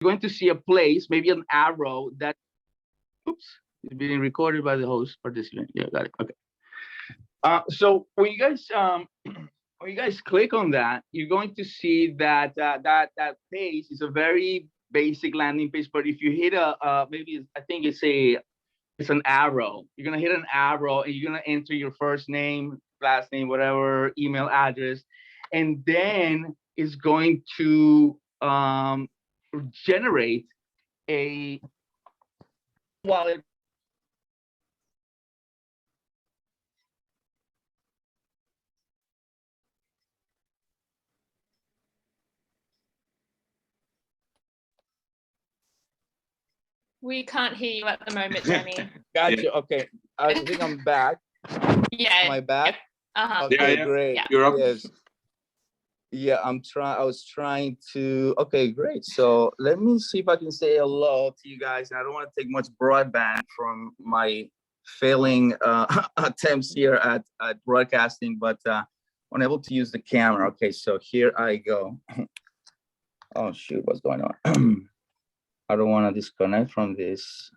going to see a place, maybe an arrow that, oops, is being recorded by the host participant. Yeah, got it. Okay. So when you guys when you guys click on that, you're going to see that that page is a very basic landing page. But if you hit maybe I think it's an arrow. You're gonna hit an arrow and you're gonna enter your first name, last name, whatever, email address, and then it's going to generate a wallet. We can't hear you at the moment, Danny. Gotcha. Okay, I think I'm back. Yeah. Am I back? Okay, yeah. Great. Yeah. You're up. Yes. Yeah, I was trying to. Okay, great. So let me see if I can say hello to you guys. I don't want to take much broadband from my failing attempts here at broadcasting, but unable to use the camera. Okay, so here I go. Oh shoot, what's going on? I don't want to disconnect from this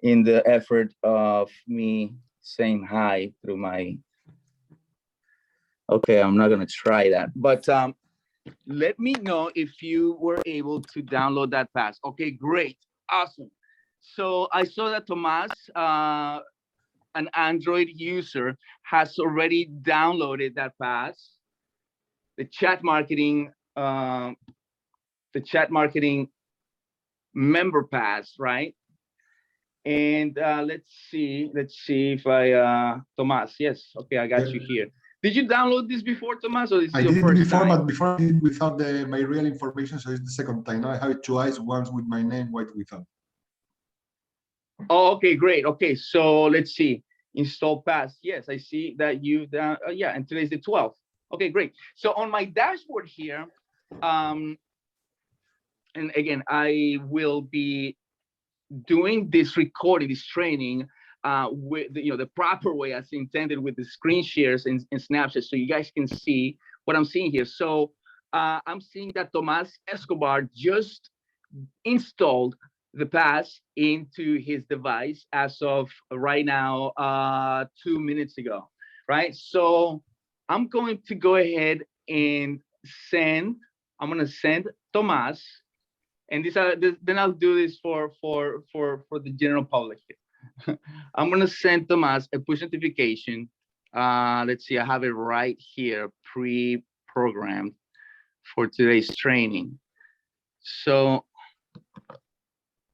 in the effort of me saying hi through my. Okay, I'm not gonna try that, but let me know if you were able to download that pass. Okay, great, awesome. So I saw that Tomas, an Android user, has already downloaded that pass, the chat marketing member pass, right? And let's see if I Tomas, yes, okay, I got you here. Did you download this before, Tomas, or this is your first time? I did it before, but before I did it without my real information, so it's the second time. Now I have it twice, once with my name, once without. Oh, okay, great. Okay, so let's see. Install pass. Yes, I see that you've done. Yeah, and today's the 12th. Okay, great. So on my dashboard here, and again, I will be doing this recording, this training, with the proper way as intended, with the screen shares and snapshots, so you guys can see what I'm seeing here. So I'm seeing that Tomas Escobar just installed the pass into his device as of right now, 2 minutes ago, right? So I'm going to go ahead and I'm going to send Tomas, and then I'll do this for the general public here. I'm going to send Tomas a push notification. Let's see, I have it right here, pre-programmed for today's training. So,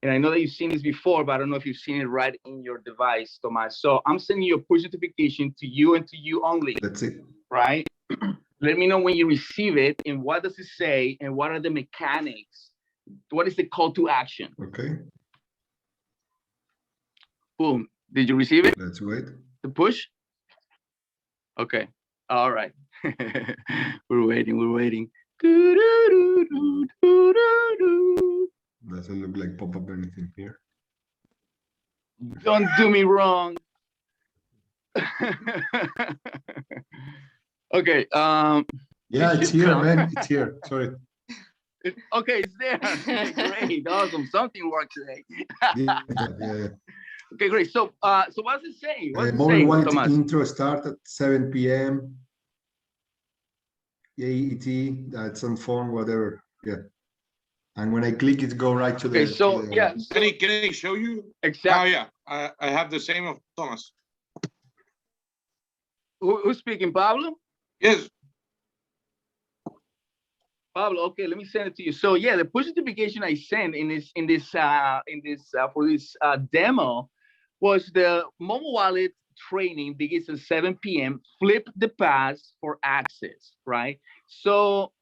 and I know that you've seen this before, but I don't know if you've seen it right in your device, Tomas. So I'm sending you a push notification to you and to you only. That's it. Right? Let me know when you receive it and what does it say and what are the mechanics. What is the call to action? Okay. Boom. Did you receive it? Let's wait. The push? Okay. All right. We're waiting. Doesn't look like pop-up anything here. Don't do me wrong. Okay. Yeah, it's here, man. It's here. Sorry. Okay, it's there. Great, awesome. Something worked today. Yeah. Okay, great. So, so what does it say? Mobile wallet intro start at 7 p.m. AET. That's on phone, whatever. Yeah. And when I click it, go right to the. Okay, so yeah. Can I show you? Exactly. Oh yeah, I have the same of Thomas. Who's speaking, Pablo? Yes. Pablo, okay, let me send it to you. So yeah, the push notification I sent for this demo was the mobile wallet training begins at 7 p.m. Flip the pass for access, right? So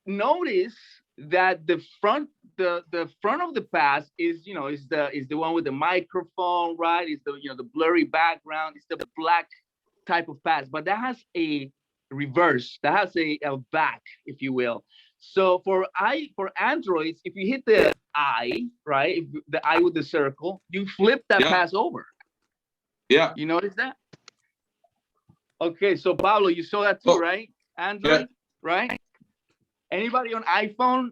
notice that the front of the pass is the one with the microphone, right? It's the blurry background. It's the black type of pass, but that has a reverse, that has a back, if you will. So for Androids, if you hit the I, right, the I with the circle, you flip that pass over. Yeah. You notice that? Okay, so Pablo, you saw that too, right? Android, right? Anybody on iPhone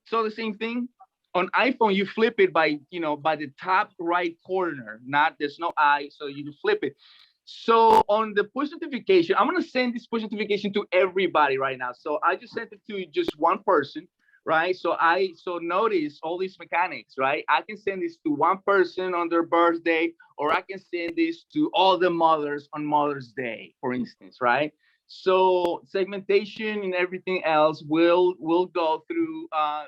So the same thing on iPhone, you flip it by, by the top right corner. Not there's no I, so you flip it. So on the push notification, I'm gonna send this push notification to everybody right now. So I just sent it to just one person, right? So notice all these mechanics, right? I can send this to one person on their birthday, or I can send this to all the mothers on Mother's Day, for instance, right? So segmentation and everything else will go through a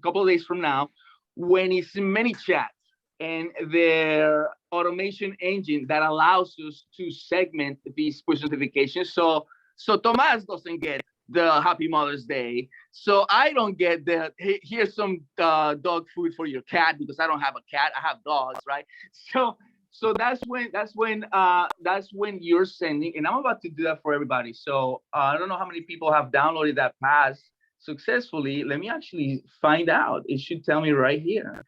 couple of days from now, when it's in many chats and their automation engine that allows us to segment these push notifications. So Tomas doesn't get the Happy Mother's Day. So I don't get the hey, here's some dog food for your cat, because I don't have a cat. I have dogs, right? So that's when you're sending, and I'm about to do that for everybody. So I don't know how many people have downloaded that pass successfully. Let me actually find out. It should tell me right here.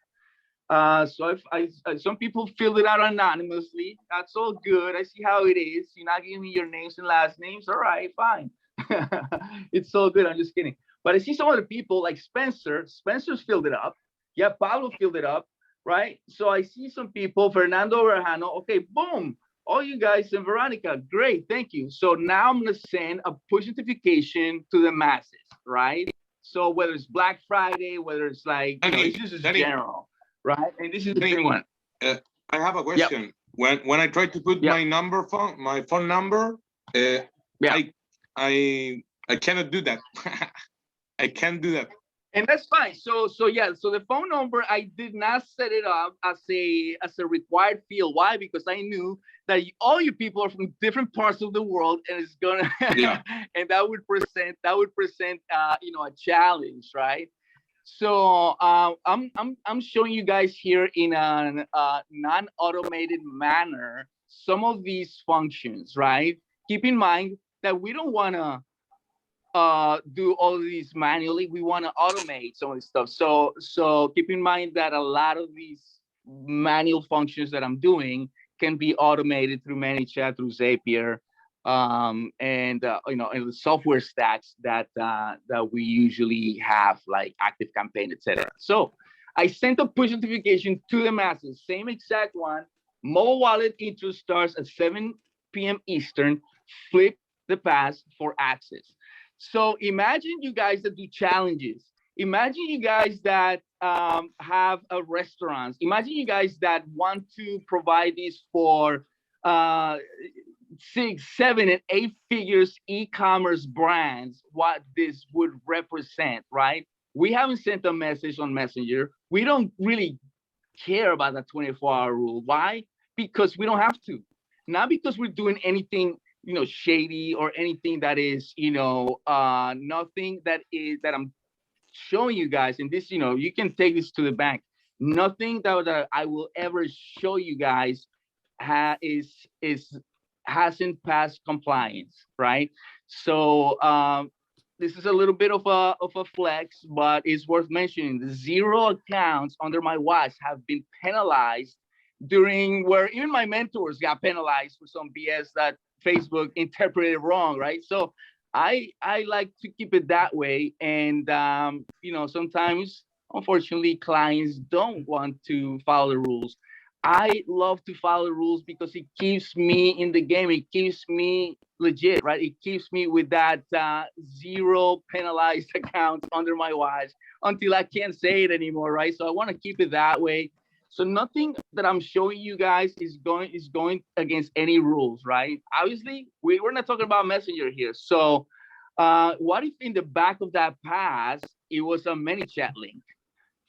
So if some people filled it out anonymously. That's all good. I see how it is. You're not giving me your names and last names. All right, fine. It's all good. I'm just kidding. But I see some other people like Spencer. Spencer's filled it up. Yeah, Pablo filled it up, right? So I see some people, Fernando Verjano. Okay, boom. All you guys and Veronica, great, thank you. So now I'm gonna send a push notification to the masses, right? So whether it's Black Friday, whether it's like, it's just general, right? And this is the thing one. I have a question. Yep. When I try to put my phone number, I cannot do that. I can't do that. And that's fine. So the phone number, I did not set it up as a required field. Why? Because I knew that all you people are from different parts of the world, and it's gonna and that would present a challenge, right? So I'm showing you guys here in a non-automated manner some of these functions, right? Keep in mind that we don't want to do all of these manually. We want to automate some of this stuff. So keep in mind that a lot of these manual functions that I'm doing can be automated through ManyChat, through Zapier, and the software stacks that we usually have, like ActiveCampaign, etc. So I sent a push notification to the masses, same exact one. Mobile wallet intro starts at 7 p.m. Eastern. Flip the pass for access. So imagine you guys that do challenges. Imagine you guys that have a restaurants. Imagine you guys that want to provide this for 6, 7, and 8 figures e-commerce brands. What this would represent, right? We haven't sent a message on Messenger. We don't really care about that 24-hour rule. Why? Because we don't have to. Not because we're doing anything shady or anything that is nothing that I'm showing you guys. And this, you can take this to the bank. Nothing that I will ever show you guys hasn't passed compliance, right? So this is a little bit of a flex, but it's worth mentioning. The 0 accounts under my watch have been penalized where even my mentors got penalized for some BS that Facebook interpreted wrong, right? So I like to keep it that way. And sometimes, unfortunately, clients don't want to follow the rules. I love to follow the rules because it keeps me in the game. It keeps me legit, right? It keeps me with that 0 penalized accounts under my watch until I can't say it anymore, right? So I want to keep it that way. So nothing that I'm showing you guys is going against any rules, right? Obviously, we're not talking about Messenger here. So what if in the back of that pass, it was a ManyChat link?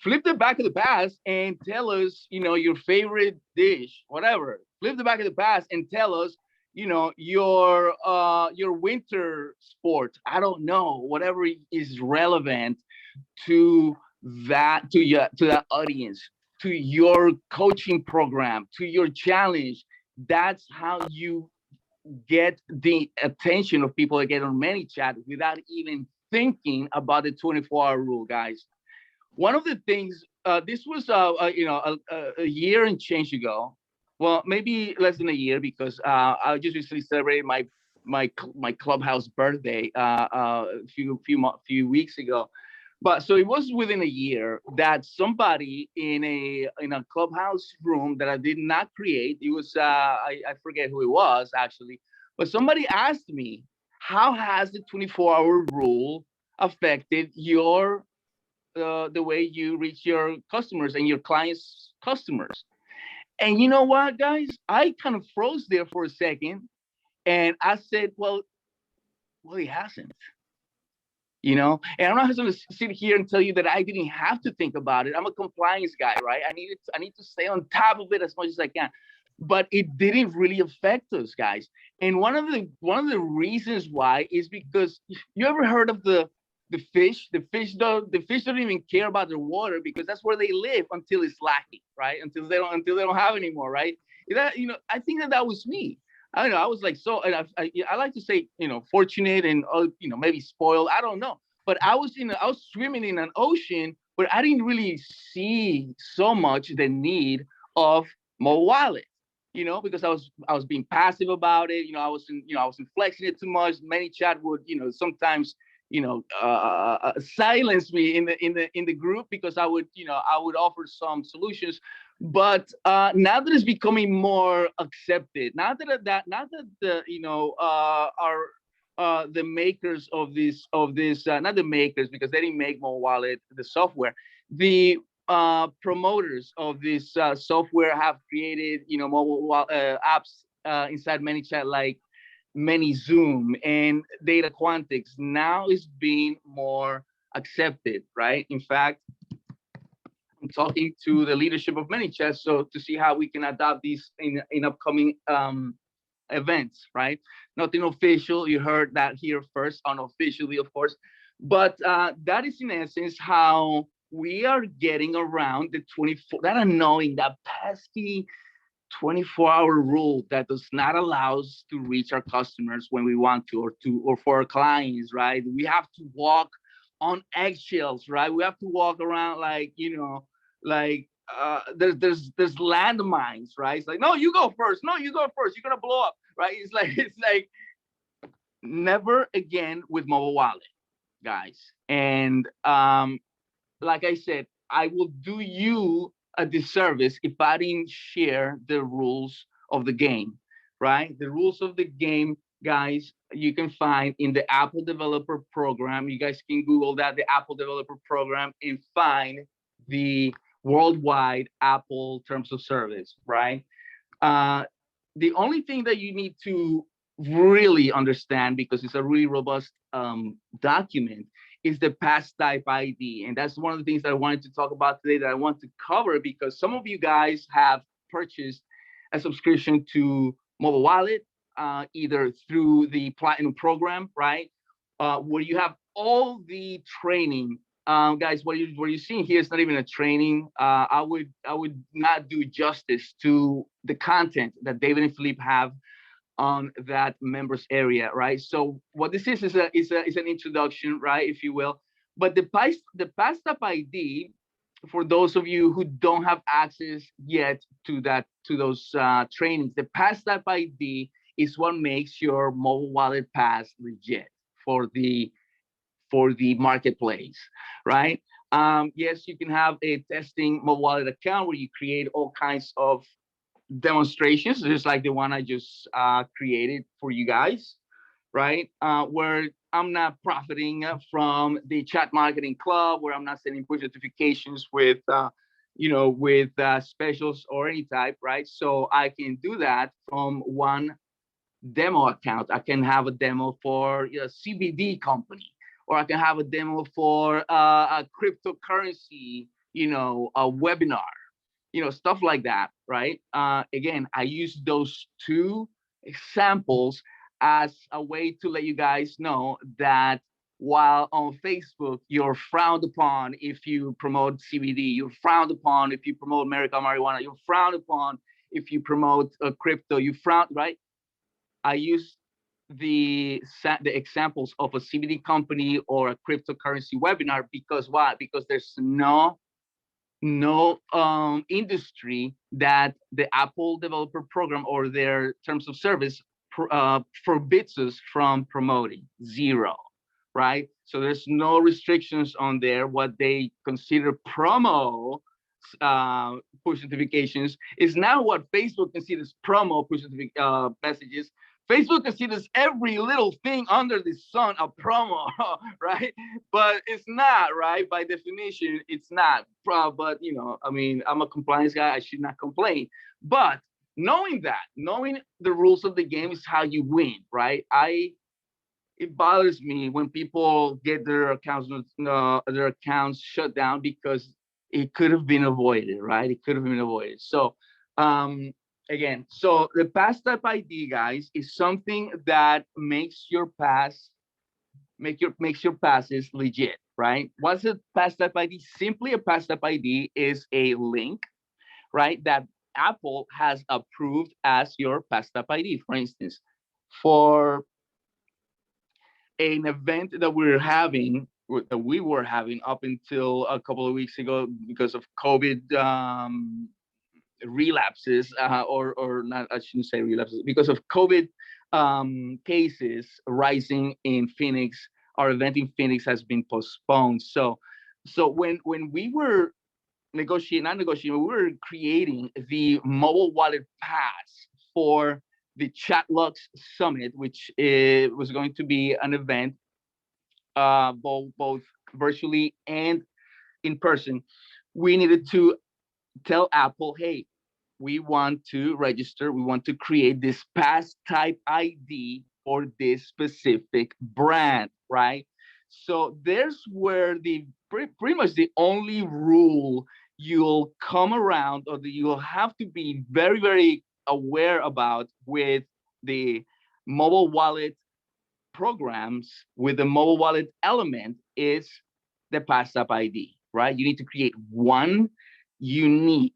Flip the back of the pass and tell us, your favorite dish, whatever. Flip the back of the pass and tell us, your winter sport. I don't know, whatever is relevant to that audience, to your coaching program, to your challenge. That's how you get the attention of people that get on ManyChat without even thinking about the 24-hour rule, guys. One of the things, this was a year and change ago. Well, maybe less than a year, because I just recently celebrated my Clubhouse birthday a few weeks ago. But so it was within a year that somebody in a clubhouse room that I did not create. It was I forget who it was actually, but somebody asked me, how has the 24-hour rule affected your the way you reach your customers and your clients' customers? And you know what, guys? I kind of froze there for a second, and I said, well, it hasn't. And I'm not going to sit here and tell you that I didn't have to think about it. I'm a compliance guy, right? I need to stay on top of it as much as I can, but it didn't really affect us, guys. And one of the reasons why is because, you ever heard of the fish? The fish don't even care about their water, because that's where they live until it's lacking, right? Until they don't have anymore, right? I think that was me. I don't know. I was like, so, and I like to say, fortunate and, maybe spoiled. I don't know. But I was swimming in an ocean, but I didn't really see so much the need of mobile wallet, because I was being passive about it. I wasn't flexing it too much. ManyChat would, sometimes, silence me in the group, because I would offer some solutions. But now that it's becoming more accepted, now that the our the makers of this not the makers, because they didn't make mobile wallet, the software, the promoters of this software have created mobile apps inside ManyChat, like Zoom and Data Quantics. Now is being more accepted, right? In fact, I'm talking to the leadership of ManyChat, so to see how we can adopt these in upcoming events, right? Nothing official. You heard that here first, unofficially, of course. But that is in essence how we are getting around the 24, that annoying, that pesky 24-hour rule that does not allow us to reach our customers when we want to, or for our clients, right? We have to walk on eggshells, right? We have to walk around like, there's landmines, right? It's like, no, you go first. No, you go first. You're gonna blow up, right? It's like never again with mobile wallet, guys. And like I said, I will do you a disservice if I didn't share the rules of the game, right? The rules of the game, guys, you can find in the Apple Developer Program. You guys can Google that, the Apple Developer Program, and find the worldwide Apple Terms of Service, right? The only thing that you need to really understand, because it's a really robust document, is the pass type ID. And that's one of the things that I wanted to talk about today, that I want to cover, because some of you guys have purchased a subscription to mobile wallet, either through the Platinum program, right? Where you have all the training. Guys, what you're seeing here is not even a training. I would not do justice to the content that David and Philippe have on that members area, right? So what this is an introduction, right, if you will. But the PassTap ID, for those of you who don't have access yet to those trainings, the PassTap ID is what makes your mobile wallet pass legit for the marketplace, right? Yes, you can have a testing mobile wallet account where you create all kinds of demonstrations, just like the one I just created for you guys, right? Where I'm not profiting from the chat marketing club, where I'm not sending push notifications with, with specials or any type, right? So I can do that from one demo account. I can have a demo for a CBD company, or I can have a demo for a cryptocurrency, a webinar, stuff like that, right? Again, I use those two examples as a way to let you guys know that while on Facebook, you're frowned upon if you promote CBD, you're frowned upon if you promote medical marijuana, you're frowned upon if you promote crypto, you frown, right? I use the examples of a CBD company or a cryptocurrency webinar, because why? Because there's no industry that the Apple Developer Program or their terms of service forbids us from promoting. Zero, right? So there's no restrictions on there. What they consider promo push notifications is now what Facebook considers promo push messages. Facebook considers every little thing under the sun a promo, right? But it's not, right? By definition, it's not. But you know, I mean, I'm a compliance guy. I should not complain. But knowing the rules of the game is how you win, right? It bothers me when people get their accounts shut down because it could have been avoided, right? It could have been avoided. So again, so the pass type ID, guys, is something that makes your passes legit, right? What's a pass type ID? Simply a pass type ID is a link, right, that Apple has approved as your pass type ID. For instance, for an event that we were having up until a couple of weeks ago because of COVID relapses, or not, I shouldn't say relapses, because of COVID cases rising in Phoenix. Our event in Phoenix has been postponed. So when we were we were creating the mobile wallet pass for the Chatlux Summit, which was going to be an event both virtually and in person. We needed to tell Apple, hey, we want to register, we want to create this pass type ID for this specific brand, right? So there's where the pretty much the only rule you'll come around, or that you'll have to be very, very aware about with the mobile wallet programs, with the mobile wallet element, is the pass-up ID, right? You need to create one unique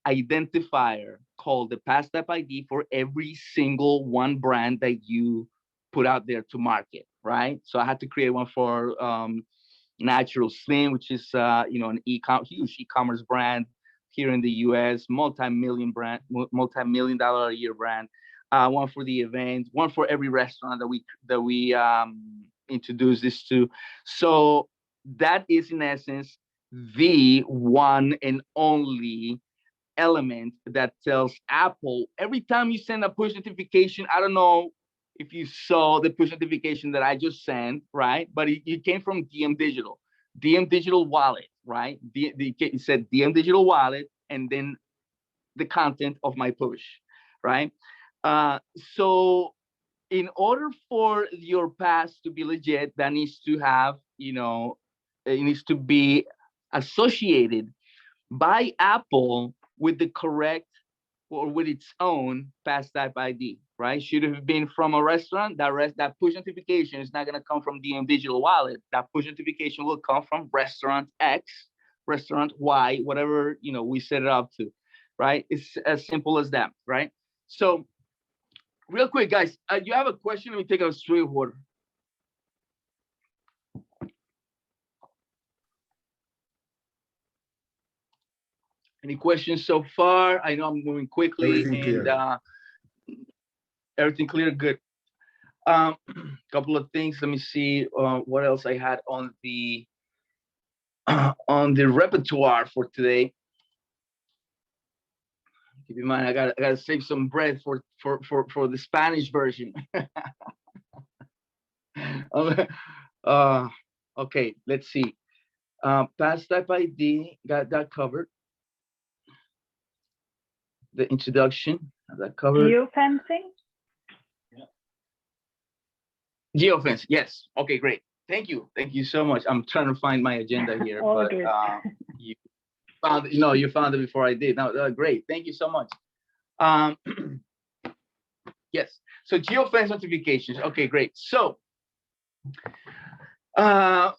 identifier called the pass-up ID for every single one brand that you put out there to market, right? So I had to create one for Natural Slim, which is an huge e-commerce brand here in the U.S., multi-million dollar a year brand. One for the event, one for every restaurant that we introduce this to. So that is in essence the one and only element that tells Apple every time you send a push notification. I don't know if you saw the push notification that I just sent, right? But it came from DM Digital Wallet, right? It said DM Digital Wallet, and then the content of my push, right? So in order for your pass to be legit, that needs to have, it needs to be associated by Apple with the correct, or with its own pass type ID, right? Should have been from a restaurant. That push notification is not going to come from DM Digital Wallet. That push notification will come from restaurant X, restaurant Y, whatever we set it up to, right? It's as simple as that, right? So real quick, guys, you have a question? Let me take a swig of water. Any questions so far? I know I'm moving quickly. Everything clear. Everything clear, good. Couple of things. Let me see what else I had on the repertoire for today. Keep in mind, I gotta save some bread for the Spanish version. Okay, let's see. Pass type ID, got that covered. The introduction, that covered. Geofencing? Geofence, yes. Okay, great. Thank you so much. I'm trying to find my agenda here, but you found it before I did. No, great. Thank you so much. Yes. So geofence notifications. Okay, great. So one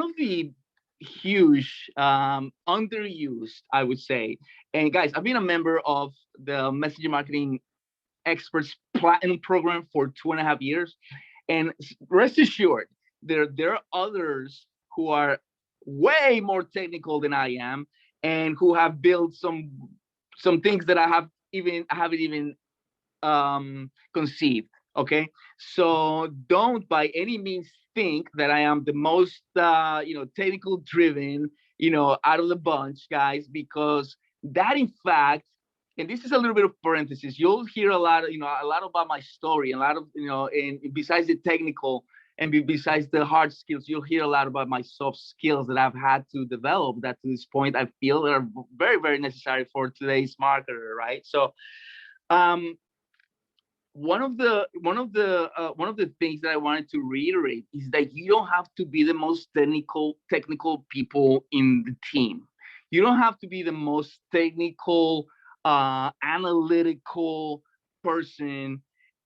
of the huge underused, I would say, and guys, I've been a member of the Messenger Marketing Experts Platinum program for 2.5 years, and rest assured, there are others who are way more technical than I am, and who have built some things that I haven't even conceived Okay, so don't by any means think that I am the most technical driven, out of the bunch, guys, because that in fact, and this is a little bit of parenthesis, you'll hear a lot of, a lot about my story, a lot of, and besides the technical and besides the hard skills, you'll hear a lot about my soft skills that I've had to develop that to this point I feel are very, very necessary for today's marketer, right? So um one of the things that I wanted to reiterate is that you don't have to be the most technical people in the team. You don't have to be the most technical, analytical person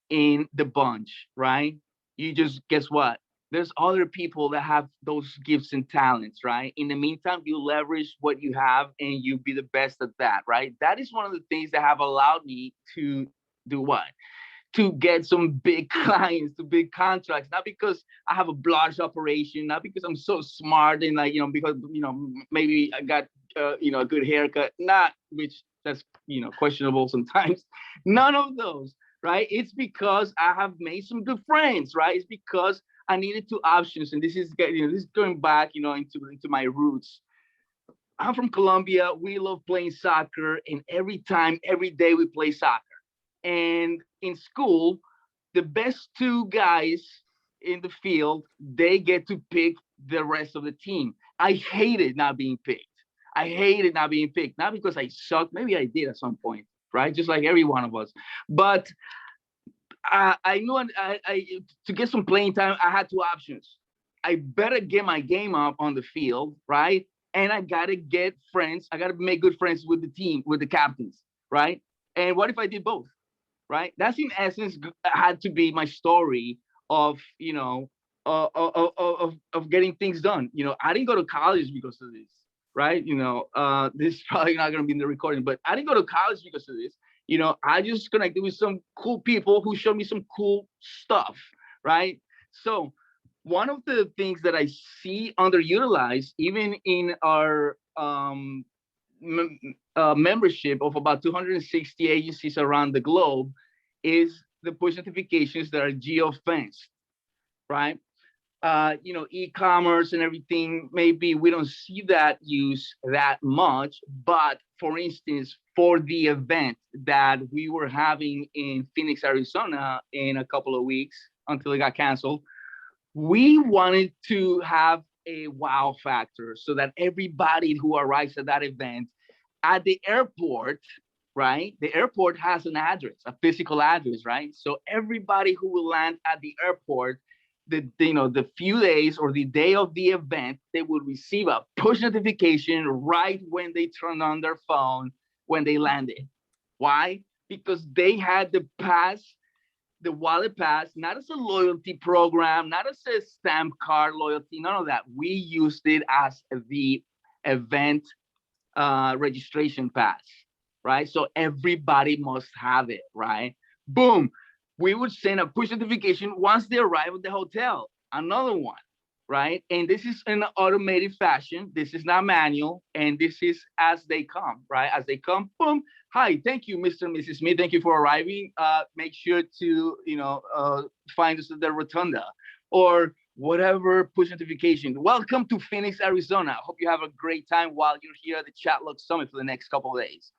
in the bunch, right? You just guess what? There's other people that have those gifts and talents, right? In the meantime, you leverage what you have and you be the best at that, right? That is one of the things that have allowed me to do what? To get some big clients, to big contracts, not because I have a large operation, not because I'm so smart and like, because, maybe I got, a good haircut, not which that's, questionable sometimes. None of those, right? It's because I have made some good friends, right? It's because I needed two options. And this is, this is going back, into my roots. I'm from Colombia. We love playing soccer. And every time, every day we play soccer. And in school, the best two guys in the field, they get to pick the rest of the team. I hated not being picked. I hated not being picked, not because I sucked. Maybe I did at some point, right? Just like every one of us. But I knew to get some playing time, I had two options. I better get my game up on the field, right? And I gotta get friends. I gotta make good friends with the team, with the captains, right? And what if I did both? Right? That's in essence had to be my story of, of getting things done. I didn't go to college because of this, right? This is probably not going to be in the recording, but I didn't go to college because of this. I just connected with some cool people who showed me some cool stuff, right? So one of the things that I see underutilized, even in our membership of about 260 agencies around the globe, is the push notifications that are geo-fenced, right? E-commerce and everything, maybe we don't see that use that much, but for instance, for the event that we were having in Phoenix, Arizona in a couple of weeks until it got canceled, we wanted to have a wow factor so that everybody who arrives at that event at the airport, right? The airport has an address, a physical address, right? So everybody who will land at the airport, the few days or the day of the event, they will receive a push notification right when they turn on their phone when they landed. Why? Because they had the pass, the wallet pass, not as a loyalty program, not as a stamp card loyalty, none of that. We used it as the event registration pass, right? So everybody must have it, right? Boom. We would send a push notification once they arrive at the hotel, another one, right? And this is in an automated fashion. This is not manual. And this is as they come, right? As they come, boom. Hi, thank you, Mr. and Mrs. Smith. Thank you for arriving. Make sure to, find us at the rotunda or whatever push notification. Welcome to Phoenix, Arizona. I hope you have a great time while you're here at the Chatlock Summit for the next couple of days,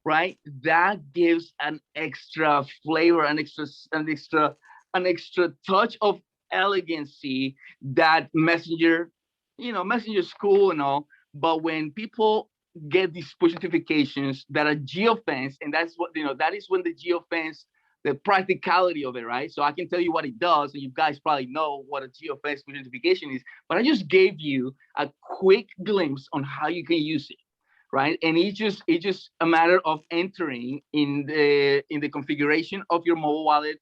right? That gives an extra flavor, an extra touch of elegancy that Messenger, Messenger's cool and all, but when people get these push notifications that are geofenced, and that's what, that is when the geofence, the practicality of it, right? So I can tell you what it does, and you guys probably know what a geofence push notification is, but I just gave you a quick glimpse on how you can use it, right? And it's just a matter of entering in the configuration of your mobile wallet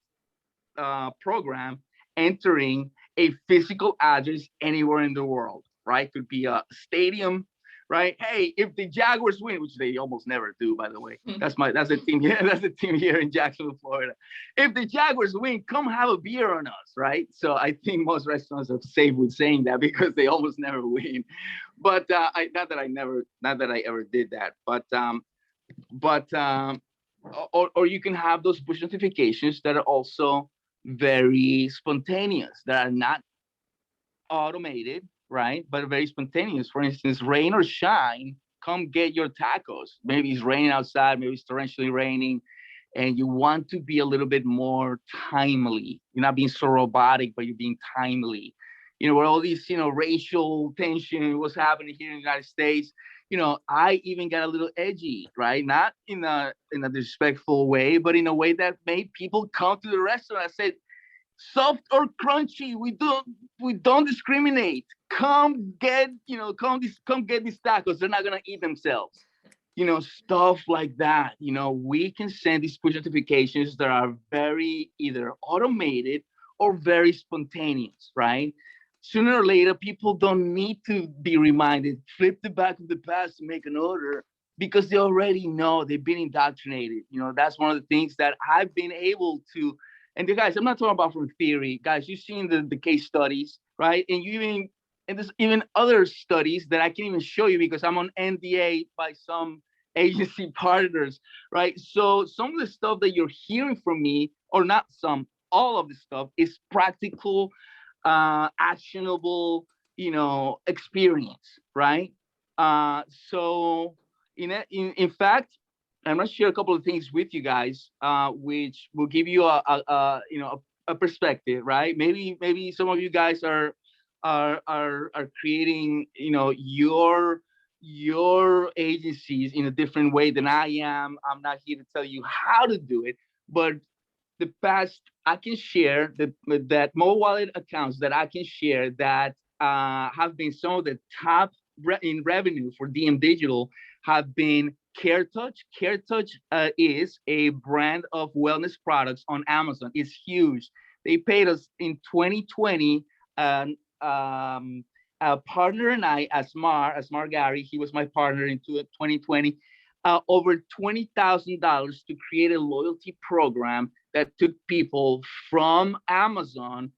program, entering a physical address anywhere in the world, right? Could be a stadium, right? Hey, if the Jaguars win, which they almost never do, by the way, that's the team here. That's the team here in Jacksonville, Florida. If the Jaguars win, come have a beer on us, right? So I think most restaurants are safe with saying that because they almost never win. But not that I ever did that. But or you can have those push notifications that are also very spontaneous, that are not automated, right? But very spontaneous. For instance, rain or shine, come get your tacos. Maybe it's raining outside, maybe it's torrentially raining, and you want to be a little bit more timely. You're not being so robotic, but you're being timely. Where all these, racial tension, what's happening here in the United States, I even got a little edgy, right? Not in a disrespectful way, but in a way that made people come to the restaurant. I said, soft or crunchy, we don't discriminate. Come get, come get these tacos. They're not gonna eat themselves. Stuff like that. We can send these push notifications that are very either automated or very spontaneous, right? Sooner or later, people don't need to be reminded, flip the back of the pass to make an order, because they already know, they've been indoctrinated. That's one of the things that I've been able to. And the guys, I'm not talking about from theory. Guys, you've seen the case studies, right? And there's even other studies that I can't even show you because I'm on NDA by some agency partners, right? So some of the stuff that you're hearing from me, or not some, all of the stuff is practical, actionable, experience, right? So in fact, I'm gonna share a couple of things with you guys, which will give you a perspective, right? Maybe some of you guys are creating, your agencies in a different way than I am. I'm not here to tell you how to do it, but the past I can share that mobile wallet accounts that I can share that have been some of the top in revenue for DM Digital have been CareTouch. CareTouch is a brand of wellness products on Amazon. It's huge. They paid us in 2020. A partner and I, Asmar Gary, he was my partner in 2020. Over $20,000 to create a loyalty program that took people from Amazon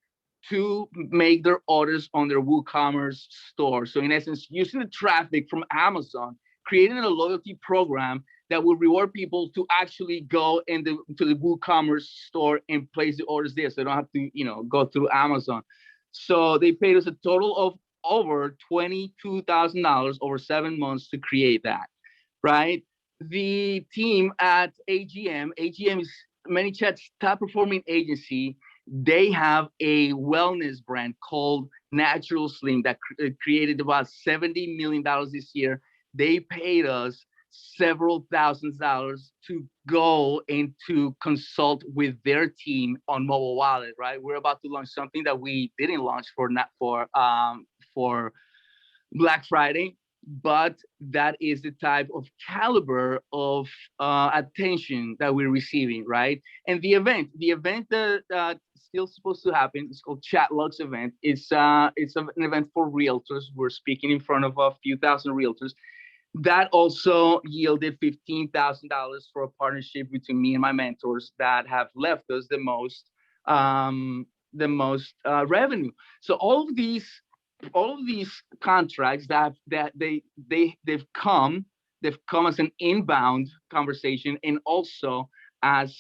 to make their orders on their WooCommerce store. So in essence, using the traffic from Amazon, creating a loyalty program that will reward people to actually go to the WooCommerce store and place the orders there, so they don't have to, go through Amazon. So they paid us a total of over $22,000 over 7 months to create that, right? The team at AGM is ManyChat's top performing agency. They have a wellness brand called Natural Slim that created about $70 million this year. They paid us several $1000s to go and to consult with their team on mobile wallet, right? We're about to launch something that we didn't launch for Black Friday, but that is the type of caliber of attention that we're receiving, right? And the event that still supposed to happen is called Chatlogs event. It's an event for realtors. We're speaking in front of a few thousand realtors. That also yielded $15,000 for a partnership between me and my mentors that have left us the most revenue. So all of these contracts that they've come as an inbound conversation, and also as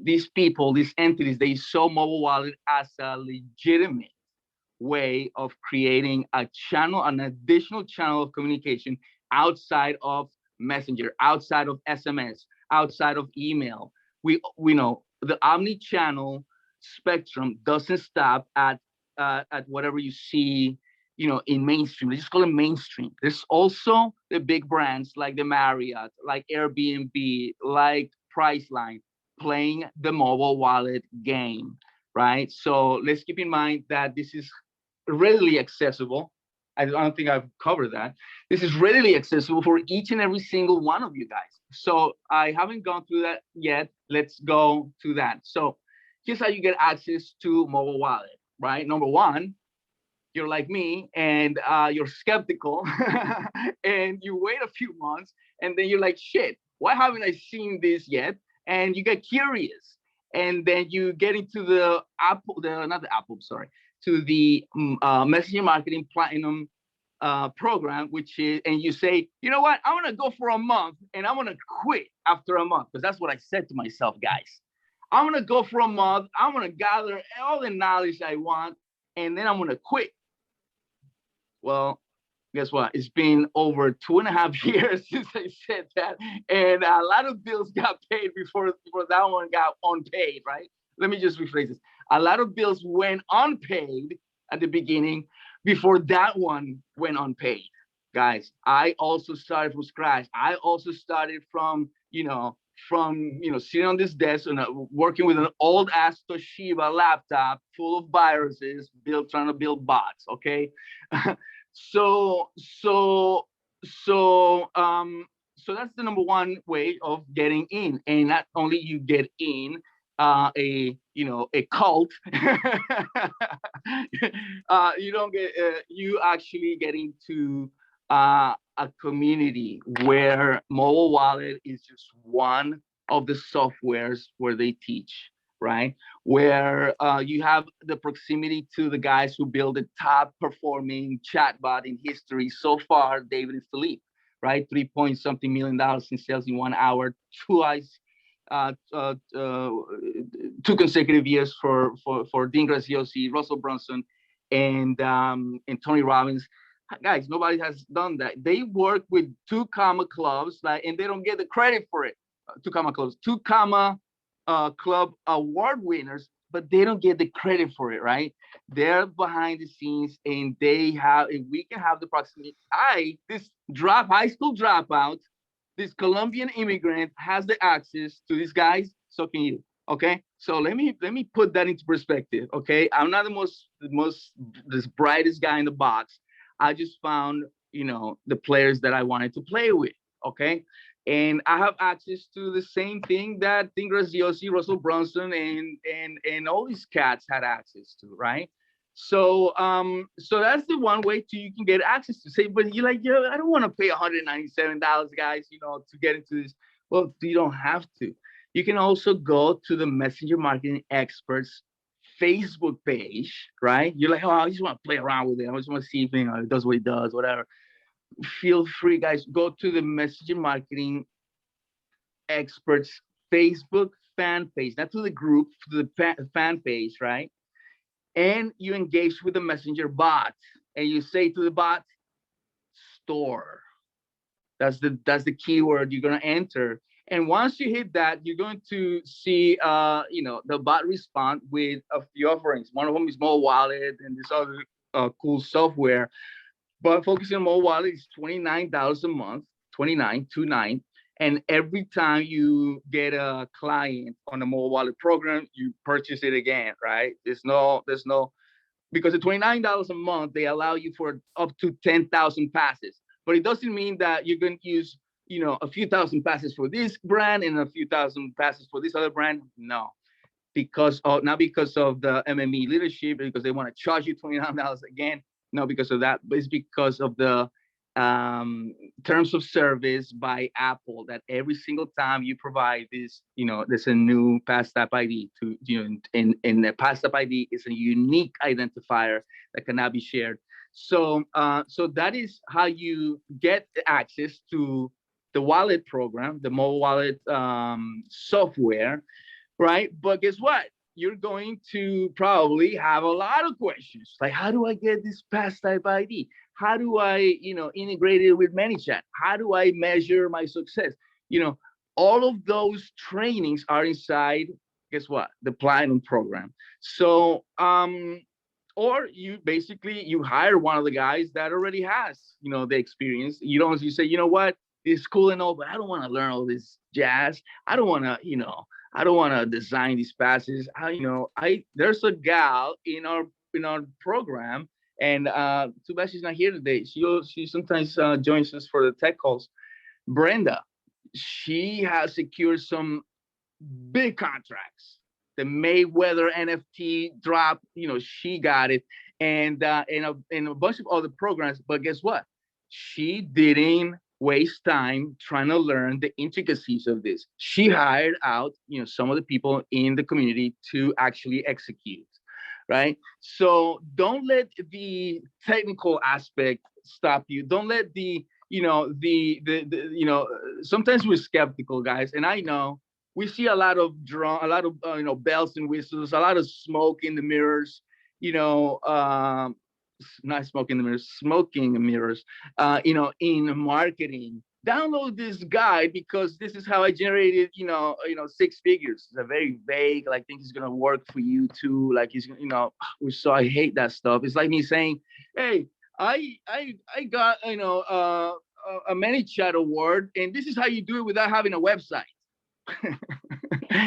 these entities, they saw mobile wallet as a legitimate way of creating an additional channel of communication outside of Messenger, outside of SMS, outside of email. We know the omni-channel spectrum doesn't stop at whatever you see, in mainstream. They just call it mainstream. There's also the big brands like the Marriott, like Airbnb, like Priceline, playing the mobile wallet game, right? So let's keep in mind that this is readily accessible. I don't think I've covered that. This is readily accessible for each and every single one of you guys. So I haven't gone through that yet. Let's go to that. So here's how you get access to mobile wallet, right? Number one, you're like me and you're skeptical and you wait a few months and then you're like, shit, why haven't I seen this yet? And you get curious. And then you get into the Messenger Marketing Platinum program, which is, and you say, you know what, I'm gonna go for a month and I'm gonna quit after a month, because that's what I said to myself, guys. I'm gonna go for a month. I'm gonna gather all the knowledge I want, and then I'm gonna quit. Well, guess what? It's been over 2.5 years since I said that, and a lot of bills got paid before that one got unpaid. Right? Let me just rephrase this. A lot of bills went unpaid at the beginning before that one went unpaid. Guys, I also started from scratch. I also started from sitting on this desk and working with an old ass Toshiba laptop full of viruses, trying to build bots. Okay, so so so that's the number one way of getting in, and not only you get in a cult. You don't get you actually get into a community where mobile wallet is just one of the softwares where they teach, right? Where you have the proximity to the guys who build the top performing chatbot in history so far, David and Philippe, right? 3 point something million in sales in 1 hour, twice, 2 consecutive years for Dean Graziosi, Russell Brunson, and Tony Robbins. Guys, nobody has done that. They work with 2 comma clubs, and they don't get the credit for it. 2 comma clubs, 2 comma club award winners, but they don't get the credit for it, right? They're behind the scenes, and if we can have the proximity. This high school dropout, this Colombian immigrant has the access to these guys, so can you. Okay, so let me put that into perspective. Okay, I'm not the brightest guy in the box. I just found, the players that I wanted to play with. Okay. And I have access to the same thing that Dean Graziosi, Russell Brunson, and all these cats had access to, right? So so that's the one way you can get access to. Say, but you're like, yo, I don't want to pay $197, guys, to get into this. Well, you don't have to. You can also go to the Messenger Marketing Experts Facebook page, right? You're like, oh, I just want to play around with it. I just want to see if it does what it does, whatever. Feel free, guys. Go to the Messaging Marketing Experts Facebook fan page, not to the group, to the fan page, right? And you engage with the messenger bot, and you say to the bot, store. That's the keyword you're gonna enter. And once you hit that, you're going to see, the bot respond with a few offerings. One of them is mobile wallet and this other cool software. But focusing on mobile wallet is $29 a month, 29. And every time you get a client on the mobile wallet program, you purchase it again, right? There's no, because the $29 a month, they allow you for up to 10,000 passes. But it doesn't mean that you're going to use, a few thousand passes for this brand and a few thousand passes for this other brand. No, not because of the MME leadership, because they want to charge you $29 again. No, because of that, but it's because of the terms of service by Apple, that every single time you provide this, there's a new passtap ID and the passtap ID is a unique identifier that cannot be shared. So that is how you get access to the wallet program, the mobile wallet software, right? But guess what? You're going to probably have a lot of questions, like, how do I get this passtap ID? How do I, integrate it with ManyChat? How do I measure my success? All of those trainings are inside, guess what? The Platinum program. So, or you hire one of the guys that already has, the experience. You say, you know what? It's cool and all, but I don't want to learn all this jazz. I don't want to design these passes. There's a gal in our program, and too bad she's not here today. She sometimes joins us for the tech calls. Brenda, she has secured some big contracts. The Mayweather NFT drop, she got it, and a bunch of other programs. But guess what? She didn't waste time trying to learn the intricacies of this. She hired out, some of the people in the community to actually execute, right? So don't let the technical aspect stop you. Don't let the sometimes we're skeptical, guys, and I know we see a lot of bells and whistles, a lot of smoke in the mirrors, not smoke in the mirrors, smoking mirrors, in marketing. Download this guide because this is how I generated, 6 figures. It's a very vague, like, think it's gonna work for you too. Like, so I hate that stuff. It's like me saying, hey, I got, a ManyChat award, and this is how you do it without having a website.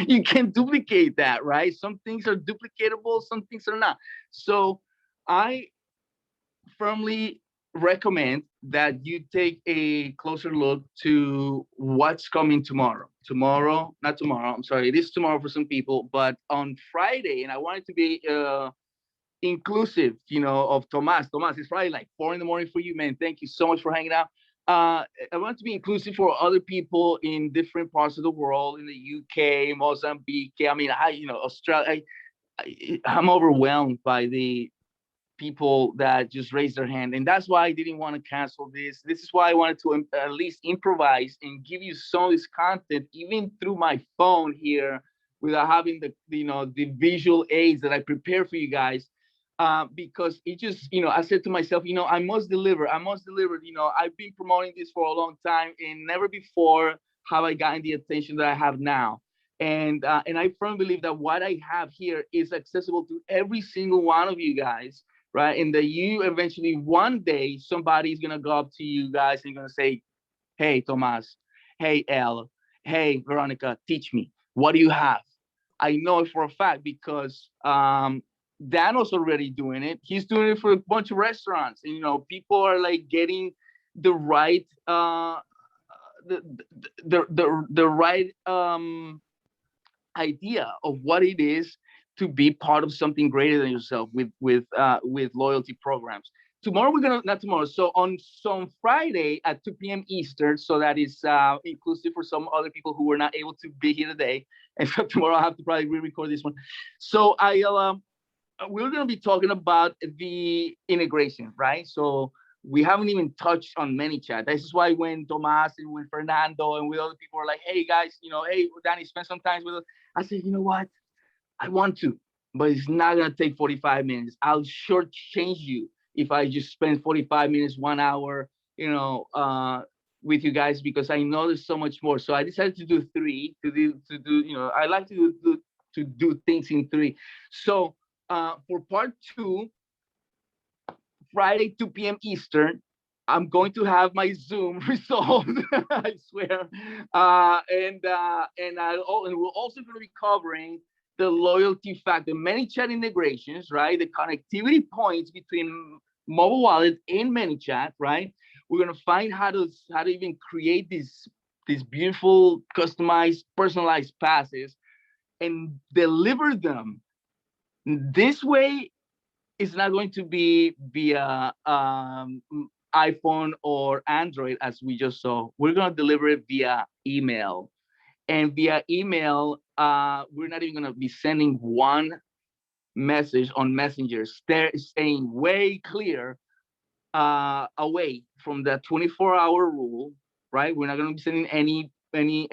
You can't duplicate that, right? Some things are duplicatable, some things are not. So I firmly recommend that you take a closer look to what's coming tomorrow. Not tomorrow, I'm sorry, it is tomorrow for some people, but on Friday, and I want it to be inclusive, of Tomas. Tomas, it's probably like 4 a.m. for you, man. Thank you so much for hanging out. I want to be inclusive for other people in different parts of the world, in the UK, Mozambique. I mean, Australia. I'm overwhelmed by the people that just raised their hand, and that's why I didn't want to cancel this. This is why I wanted to at least improvise and give you some of this content, even through my phone here, without having the visual aids that I prepare for you guys. Because it just, I said to myself, I must deliver. I've been promoting this for a long time, and never before have I gotten the attention that I have now. And I firmly believe that what I have here is accessible to every single one of you guys, right? And that you eventually, one day, somebody's gonna go up to you guys and gonna say, hey, Tomas, hey, El, hey, Veronica, teach me. What do you have? I know it for a fact because Dano's already doing it. He's doing it for a bunch of restaurants. And, people are like getting the right the right idea of what it is to be part of something greater than yourself with loyalty programs. Tomorrow not tomorrow. So on some Friday at 2 p.m. Eastern. So that is inclusive for some other people who were not able to be here today. And so tomorrow I have to probably re-record this one. So we're going to be talking about the integration, right? So we haven't even touched on ManyChat. This is why when Tomas and when Fernando and with other people are like, hey guys, hey Danny, spend some time with us. I said, you know what? I want to, but it's not going to take 45 minutes. I'll shortchange you if I just spend 45 minutes, 1 hour, with you guys, because I know there's so much more. So I decided to do 3, I like to do things in 3. So for part 2, Friday, 2 p.m. Eastern, I'm going to have my Zoom resolved, I swear. And we're also going to be covering the loyalty factor, ManyChat integrations, right? The connectivity points between mobile wallet and ManyChat, right? We're going to find how to even create these beautiful, customized, personalized passes and deliver them. This way, it's not going to be via iPhone or Android, as we just saw. We're going to deliver it via email. And via email, we're not even going to be sending one message on Messenger, staying way clear away from that 24-hour rule, right? We're not going to be sending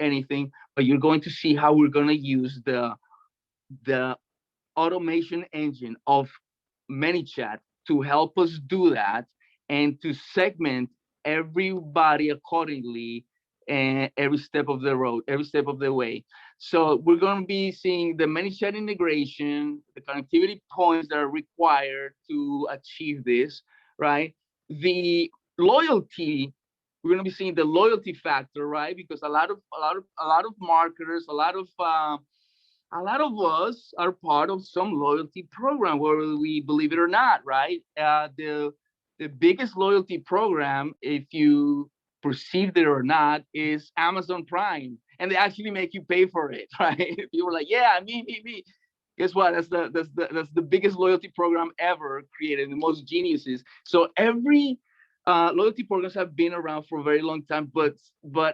anything, but you're going to see how we're going to use the automation engine of ManyChat to help us do that and to segment everybody accordingly and every step of the road, every step of the way. So we're going to be seeing the ManyChat integration, the connectivity points that are required to achieve this, right? The loyalty, we're going to be seeing the loyalty factor, right? Because a lot of marketers, a lot of us are part of some loyalty program, whether we believe it or not, right? The biggest loyalty program, if you perceived it or not, is Amazon Prime, and they actually make you pay for it, right? People are like, yeah, me. Guess what? That's the biggest loyalty program ever created, the most geniuses. So every loyalty programs have been around for a very long time, but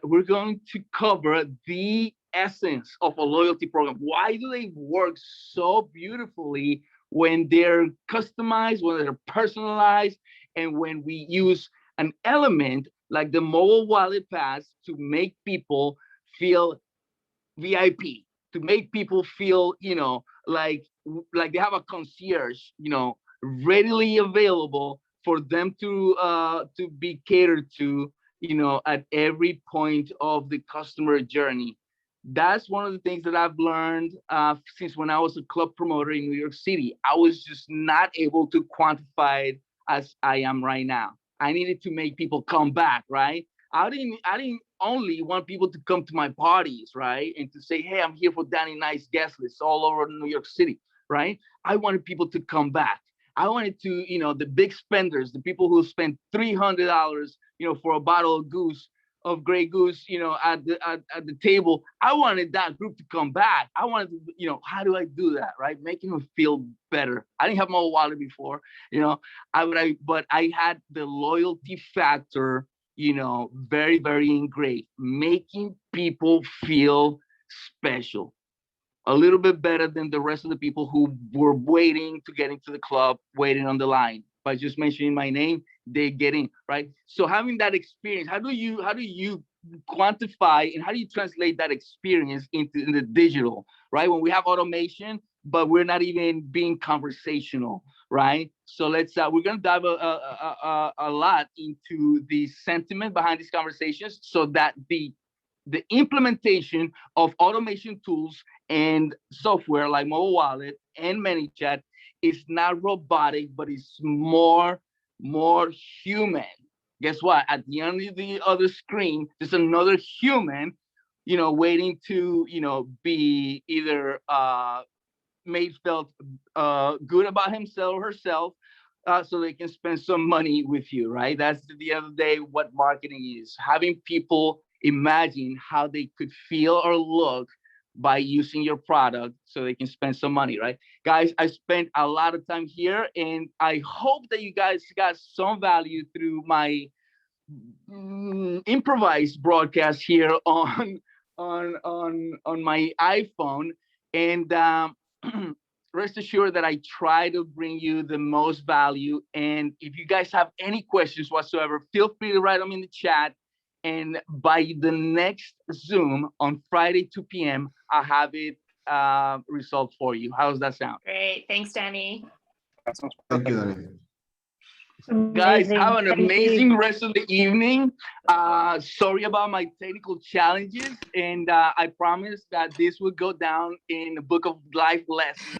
we're going to cover the essence of a loyalty program. Why do they work so beautifully when they're customized, when they're personalized, and when we use an element like the mobile wallet pass to make people feel VIP, to make people feel, like they have a concierge, readily available for them to be catered to, at every point of the customer journey. That's one of the things that I've learned since when I was a club promoter in New York City. I was just not able to quantify it as I am right now. I needed to make people come back, right? I didn't only want people to come to my parties, right? And to say, hey, I'm here for Danny Nice guest list all over New York City, right? I wanted people to come back. I wanted to, the big spenders, the people who spend $300, for a bottle of Grey Goose, at the table. I wanted that group to come back. I wanted to, how do I do that, right? Making them feel better. I didn't have my wallet before, but I had the loyalty factor, very, very engraved, making people feel special, a little bit better than the rest of the people who were waiting to get into the club, waiting on the line. By just mentioning my name, they get in, right? So having that experience, how do you quantify and how do you translate that experience into the digital, right? When we have automation, but we're not even being conversational, right? So we're gonna dive a lot into the sentiment behind these conversations, so that the implementation of automation tools and software like Mobile Wallet and ManyChat is not robotic, but it's more human. Guess what? At the end of the other screen, there's another human, waiting to, be either made felt good about himself or herself, so they can spend some money with you, right? That's at the end of the day what marketing is: having people imagine how they could feel or look by using your product so they can spend some money, right? Guys, I spent a lot of time here, and I hope that you guys got some value through my improvised broadcast here on my iPhone. And rest assured that I try to bring you the most value. And if you guys have any questions whatsoever, feel free to write them in the chat. And by the next Zoom on Friday, 2 p.m., I'll have it resolved for you. How does that sound? Great. Thanks, Danny. Thank you, Danny. Guys, Amazing. have an Thank you. amazing rest of the evening. Sorry about my technical challenges, and I promise that this will go down in the book of life lessons.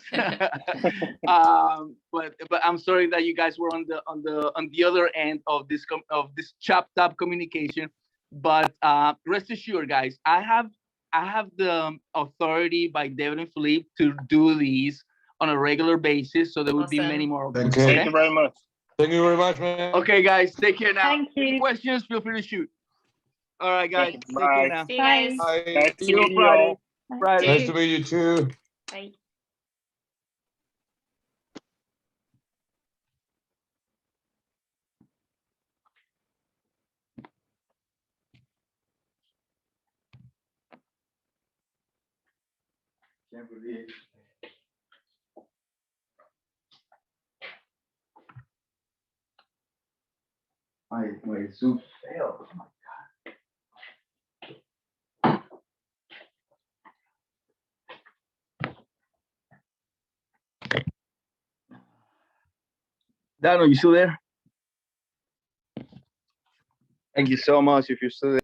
But I'm sorry that you guys were on the other end of this chopped up communication. But rest assured, guys, I have the authority by David and Philippe to do these on a regular basis, so there will be Awesome. many more. Thanks. Okay. Thank you very much. Thank you very much, man. Okay, guys, take care now. Thank you. Any questions? Feel free to shoot. All right, guys, Thank you. take care Bye. now. See you guys. Bye. Bye. Nice to See you meet on you Friday. all. Friday. Nice to meet you too. Bye. Can't believe. My Zoom failed. Oh my God. Dano, you still there? Thank you so much if you're still there.